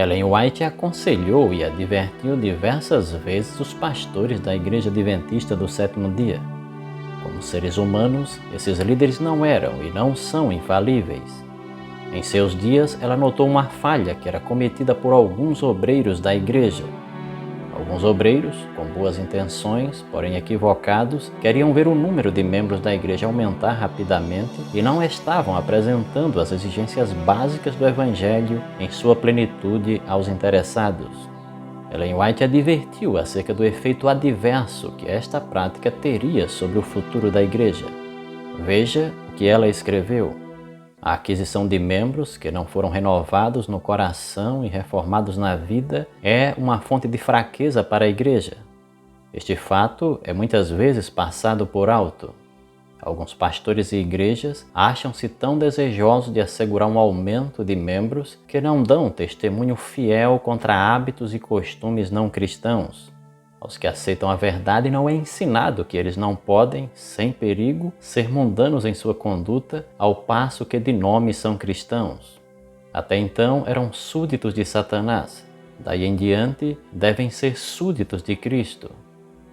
Ellen White aconselhou e advertiu diversas vezes os pastores da Igreja Adventista do Sétimo Dia. Como seres humanos, esses líderes não eram e não são infalíveis. Em seus dias, ela notou uma falha que era cometida por alguns obreiros da igreja. Alguns obreiros, com boas intenções, porém equivocados, queriam ver o número de membros da igreja aumentar rapidamente e não estavam apresentando as exigências básicas do Evangelho em sua plenitude aos interessados. Ellen White advertiu acerca do efeito adverso que esta prática teria sobre o futuro da igreja. Veja o que ela escreveu. A aquisição de membros que não foram renovados no coração e reformados na vida é uma fonte de fraqueza para a igreja. Este fato é muitas vezes passado por alto. Alguns pastores e igrejas acham-se tão desejosos de assegurar um aumento de membros que não dão testemunho fiel contra hábitos e costumes não cristãos. Aos que aceitam a verdade não é ensinado que eles não podem, sem perigo, ser mundanos em sua conduta, ao passo que de nome são cristãos. Até então eram súditos de Satanás. Daí em diante devem ser súditos de Cristo.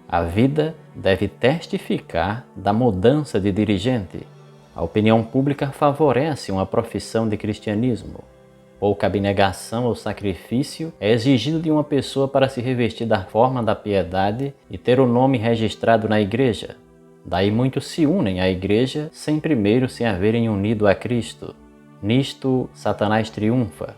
A vida deve testificar da mudança de dirigente. A opinião pública favorece uma profissão de cristianismo. Pouca abnegação ou sacrifício é exigido de uma pessoa para se revestir da forma da piedade e ter o nome registrado na igreja. Daí muitos se unem à igreja sem primeiro se haverem unido a Cristo. Nisto, Satanás triunfa.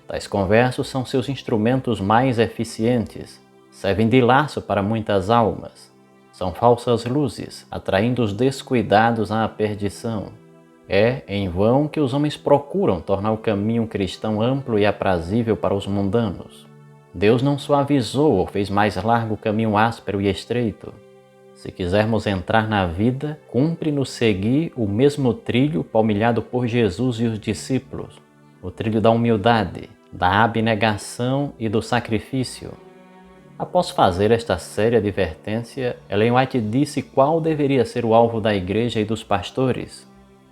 Tais conversos são seus instrumentos mais eficientes. Servem de laço para muitas almas. São falsas luzes, atraindo os descuidados à perdição. É em vão que os homens procuram tornar o caminho cristão amplo e aprazível para os mundanos. Deus não suavizou ou fez mais largo o caminho áspero e estreito. Se quisermos entrar na vida, cumpre-nos seguir o mesmo trilho palmilhado por Jesus e os discípulos, o trilho da humildade, da abnegação e do sacrifício. Após fazer esta séria advertência, Ellen White disse qual deveria ser o alvo da igreja e dos pastores.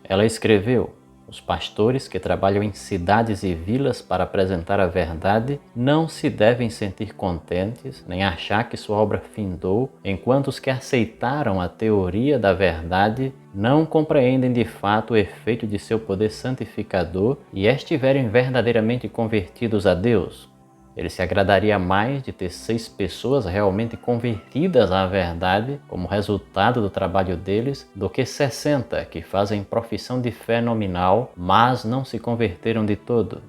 Ela escreveu: os pastores que trabalham em cidades e vilas para apresentar a verdade não se devem sentir contentes nem achar que sua obra findou, enquanto os que aceitaram a teoria da verdade não compreendem de fato o efeito de seu poder santificador e estiverem verdadeiramente convertidos a Deus. Ele se agradaria mais de ter 6 pessoas realmente convertidas à verdade como resultado do trabalho deles do que 60 que fazem profissão de fé nominal, mas não se converteram de todo.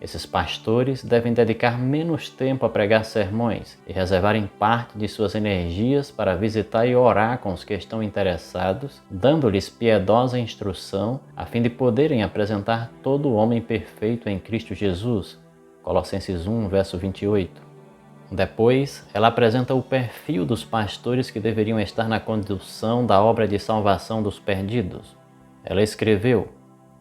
Esses pastores devem dedicar menos tempo a pregar sermões e reservarem parte de suas energias para visitar e orar com os que estão interessados, dando-lhes piedosa instrução a fim de poderem apresentar todo o homem perfeito em Cristo Jesus. Colossenses 1, verso 28. Depois, ela apresenta o perfil dos pastores que deveriam estar na condução da obra de salvação dos perdidos. Ela escreveu: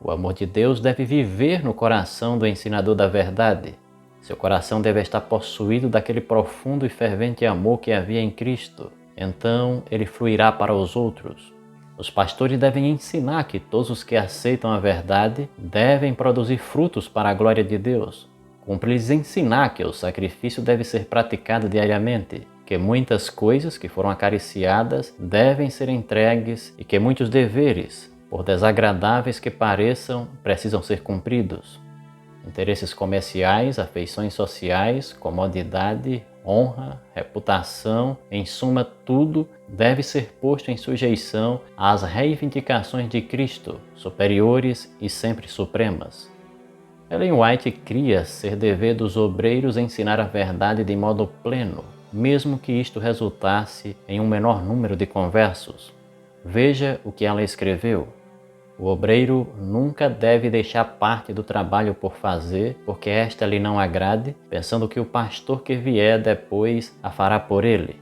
o amor de Deus deve viver no coração do ensinador da verdade. Seu coração deve estar possuído daquele profundo e fervente amor que havia em Cristo. Então, ele fluirá para os outros. Os pastores devem ensinar que todos os que aceitam a verdade devem produzir frutos para a glória de Deus. Cumpre-lhes ensinar que o sacrifício deve ser praticado diariamente, que muitas coisas que foram acariciadas devem ser entregues e que muitos deveres, por desagradáveis que pareçam, precisam ser cumpridos. Interesses comerciais, afeições sociais, comodidade, honra, reputação, em suma tudo deve ser posto em sujeição às reivindicações de Cristo, superiores e sempre supremas. Ellen White cria ser dever dos obreiros ensinar a verdade de modo pleno, mesmo que isto resultasse em um menor número de conversos. Veja o que ela escreveu. O obreiro nunca deve deixar parte do trabalho por fazer, porque esta lhe não agrade, pensando que o pastor que vier depois a fará por ele.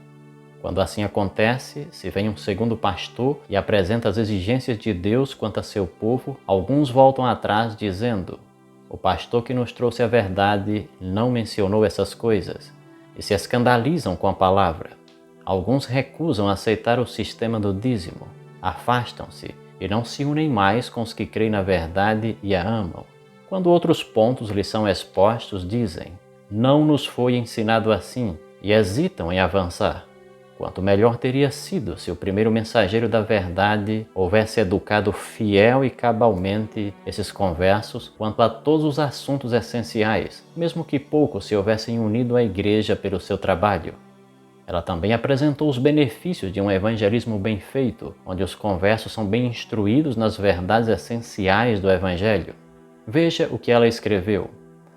Quando assim acontece, se vem um segundo pastor e apresenta as exigências de Deus quanto a seu povo, alguns voltam atrás dizendo: o pastor que nos trouxe a verdade não mencionou essas coisas, e se escandalizam com a palavra. Alguns recusam aceitar o sistema do dízimo, afastam-se e não se unem mais com os que creem na verdade e a amam. Quando outros pontos lhes são expostos, dizem: Não nos foi ensinado assim e hesitam em avançar. Quanto melhor teria sido se o primeiro mensageiro da verdade houvesse educado fiel e cabalmente esses conversos quanto a todos os assuntos essenciais, mesmo que poucos se houvessem unido à igreja pelo seu trabalho. Ela também apresentou os benefícios de um evangelismo bem feito, onde os conversos são bem instruídos nas verdades essenciais do evangelho. Veja o que ela escreveu.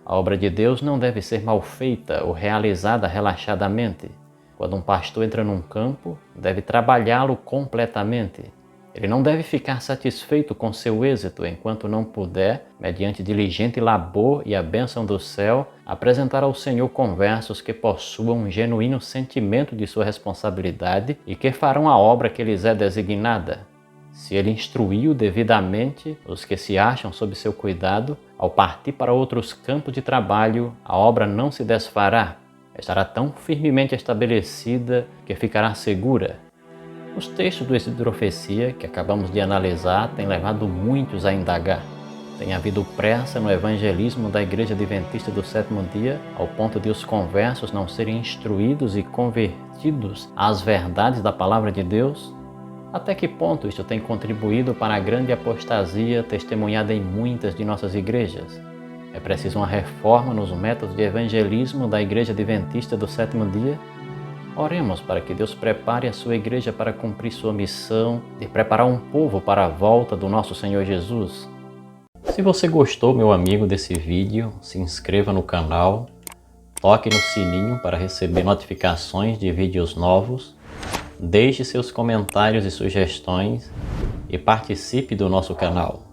A obra de Deus não deve ser mal feita ou realizada relaxadamente. Quando um pastor entra num campo, deve trabalhá-lo completamente. Ele não deve ficar satisfeito com seu êxito enquanto não puder, mediante diligente labor e a bênção do céu, apresentar ao Senhor conversos que possuam um genuíno sentimento de sua responsabilidade e que farão a obra que lhes é designada. Se ele instruiu devidamente os que se acham sob seu cuidado, ao partir para outros campos de trabalho, a obra não se desfará. Estará tão firmemente estabelecida que ficará segura. Os textos do Espírito de Profecia que acabamos de analisar têm levado muitos a indagar. Tem havido pressa no evangelismo da Igreja Adventista do Sétimo Dia, ao ponto de os conversos não serem instruídos e convertidos às verdades da Palavra de Deus? Até que ponto isto tem contribuído para a grande apostasia testemunhada em muitas de nossas igrejas? É preciso uma reforma nos métodos de evangelismo da Igreja Adventista do Sétimo Dia? Oremos para que Deus prepare a sua igreja para cumprir sua missão de preparar um povo para a volta do nosso Senhor Jesus. Se você gostou, meu amigo, desse vídeo, se inscreva no canal, toque no sininho para receber notificações de vídeos novos, deixe seus comentários e sugestões e participe do nosso canal.